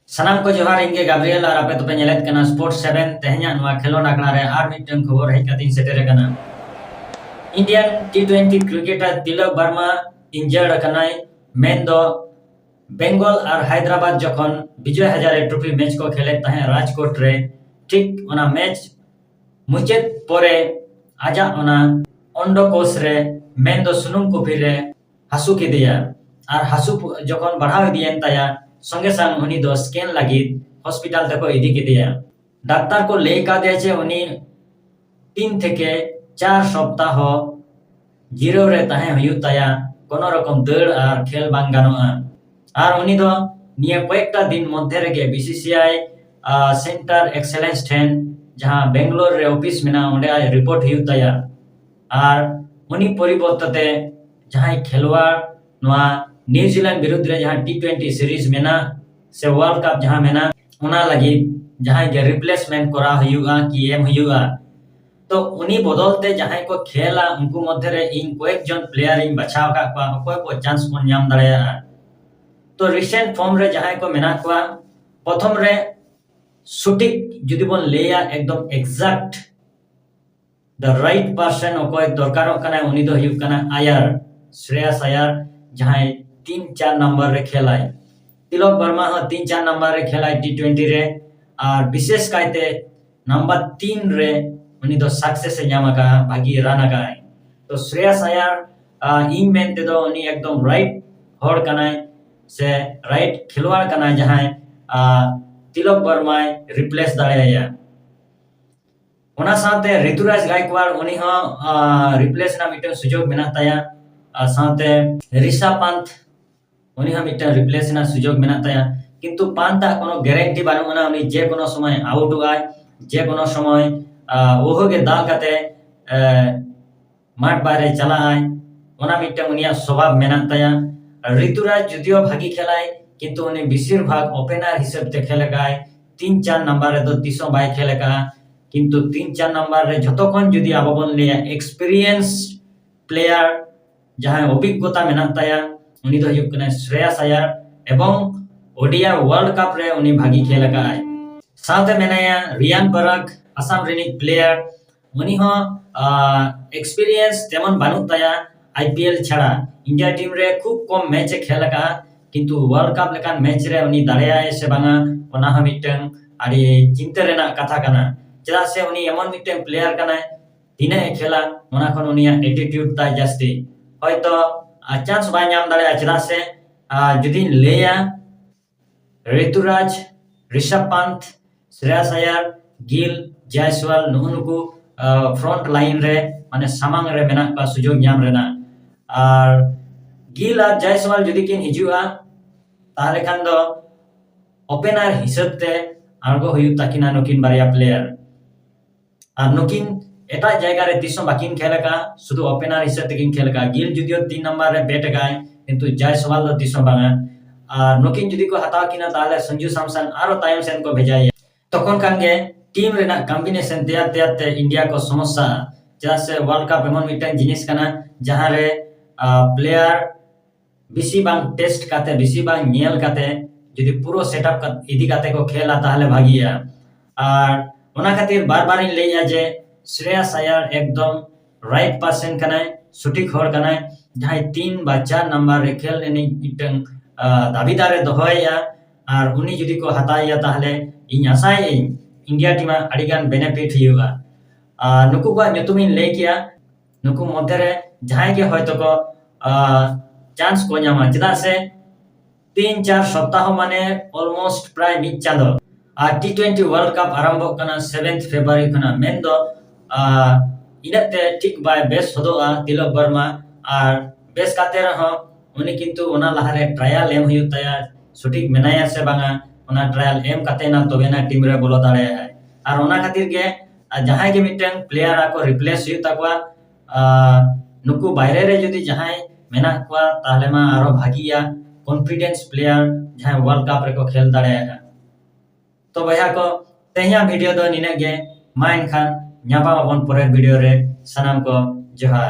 सानाम को जोहार इंगे गाब्रियल और आपे तोपे नेलेत कना स्पोर्ट्स 7 तेहኛ नवा खेलोन आखड़ा रे आर मिटन खबर हेज कातिन सेटेरे कना इंडियन टी20 cricketer Tilak Varma injured कनाय main दो बेंगल और हैदराबाद जखन विजय हजारे ट्रॉफी मैच को खेले तहे राजकोट रे ठीक ओना मैच मुचेद परे आजा ओना अंडकोश रे मेन दो सुनुम कुफी रे हासु किदिया और हासु जखन बढ़ाव दियन ताया संगे संग उनी दो स्कैन लगित हॉस्पिटल तक इदी किदिया डाक्टर को ले का दे उनी 3 থেকে 4 सप्ताह जिरो रे ताहे हुयु ताया कोनो रकम दौड़ और खेल बांग गानोआ और उनी दो निया कयेकटा दिन मध्य रेगे बीसीसीआई सेंटर एक्सेलेंस ठेन जहां बेंगलोर रे ऑफिस मेना ओंडे रिपोर्ट हुयु ताया और उनी परिवर्तते जहां खेलवाड़ नवा न्यूजीलैंड विरुद्ध रे जहां टी20 सीरीज मेना से वर्ल्ड कप जहां मेना उना लगी जहां के रिप्लेसमेंट करा हुयुआ कि एम हुयुआ तो उनी बदलते जहां को खेला उनको मध्य रे इन कोएक जन प्लेयर इन बचाव का कोई को चांस को नाम दड़या तो रिसेंट फॉर्म रे जहां को मेना को प्रथम रे सटीक जुदी बन लेया एकदम एग्जैक्ट द राइट पर्सन कोई दरकारो कना उनी दो हुयु कना आयर श्रेयस आयर जहां 3-4 नंबर रे खेलाय तिलक वर्मा हो 3-4 नंबर रे खेलाय टी20 रे और विशेष कायते नंबर 3 रे उनी दो सक्सेस ᱧᱟᱢᱟᱠᱟ भागी रानाका तो श्रेयस आयर इन मेनते दो उनी एकदम राइट हॉर कनाय से राइट खिलवाड़ कनाय जहां तिलक वर्मा रिप्लेस दाड़ेया ओना साथे ऋतुराज गायकवाड़ उनी हो रिप्लेस ना मिटन सुजोग मेना ताया साथे ऋषभ पंत उनी हम मिटन रिप्लेस ना सुजोग मेना ताया किंतु पांता कोनो ग्यारंटी बानुना उनी जे कोनो समय आउट होय जे कोनो समय ओहो के दाल काते माठ बारे चला आय ओना मिटन उनिया स्वभाव मेना ताया ऋतुराज जुदियो भागी खेलाय किंतु उनी बेसिर भाग ओपनर हिसाब ते खेलेगाय 3-4 नंबर रे तो तीसो बाय खेलेगा किंतु 3-4 नंबर रे जतोखन जुदी आबोबन लेया एक्सपीरियंस प्लेयर जहां अभिज्ञता मेना ताया उनी दो हुयु कना श्रेयस आयर एवं ओडिया वर्ल्ड कप रे उनी भागी खेलेगा साथे मेनाया रियान परक असम रिनिक प्लेयर उनी हो एक्सपीरियंस तेमन बानु ताया आईपीएल छाड़ा इंडिया टीम रे खूब कम मैच खेलेगा किंतु वर्ल्ड कप लेकान मैच रे उनी दाड़ेया से बांगा ओना ह मिटन आडी चिंता रेना कथा कना चला से उनी एमन मिटन प्लेयर कना तिने खेला ओना खन उनिया एटीट्यूड ता जास्ती होयतो चांस बाय नाम दाड़ेया चला से जुदी लेया ऋतुराज ऋषभ पंत श्रेयस आयर गिल जायसवाल नुनुकु फ्रंट लाइन रे माने सामांग रे मेना का सुजोग नाम रेना और गिल और जायसवाल जुदी किन हिजुआ ताहले खान दो ओपनर हिसाबते आरगो हुयु ताकिना नुकिन बारिया प्लेयर और नुकिन एटा जायगा रे तीसो बाकिन खेलेगा शुद्ध ओपनर हिसाब तेकिन खेलेगा गिल जुदियो 3 नंबर रे बैट गाय किंतु जायसवाल दो तीसो बांगा और नुकिन जुदी को हटाव किना ताहले संजू सैमसन आरो तायम सेन को भेजाय तखन कांगे टीम रेना कॉम्बिनेशन तैयार ते इंडिया को समस्या जरा से वर्ल्ड कप एमन मिटन जिनिस कना जहां रे प्लेयर बिसी बांग टेस्ट काते बिसी बांग नियल काते जुदी पूरो सेटअप का इदी काते को खेला ताहले भागिया और ओना खातिर बार-बार इन लेया जे श्रेयस आयर एकदम राइट पर्सन कनाय सटीक होर कनाय जहां 3 बा 4 नंबर रे खेल ने मिटन दाबीदारे दोहया और उनी जुदी को हताया ताहले इन आसाय इंडिया टीम अडिगान बेनिफिट हुआ नुकु को नुतुमिन ले किया नुकु मध्य रे जहां के होयतो को चांस को नामा चदा से 3-4 सप्ताह माने ऑलमोस्ट प्राय मिड चांदो टी20 वर्ल्ड कप आरंभ कना 7th फेब्रुआरी कना मेन दो इनते ठीक बाय बेस होदोआ तिलक वर्मा और बेस काते रहो उनी किंतु ओना लहारे ट्रायल एम हुयु ताया सटीक मेनाया से बांगा ओना ट्रायल एम काते ना तोबेना टीम रे बोलो दाड़े है और ओना खातिर के जहां के मिटन प्लेयर को रिप्लेस हुयु ताकवा नुकु बाहरे रे जदी जहां मेना को ताहले मा आरो भागिया कॉन्फिडेंस प्लेयर जहां वर्ल्ड कप रे को खेल दाड़े है तो भैया को तेहिया वीडियो दो निने गे माइन खान ᱧᱟᱯᱟᱢ ᱟᱵᱚᱱ ᱯᱚᱨᱮᱨ ᱵᱷᱤᱰᱤᱭᱳ ᱨᱮ ᱥᱟᱱᱟᱢ ᱠᱚ ᱡᱚᱦᱟᱨ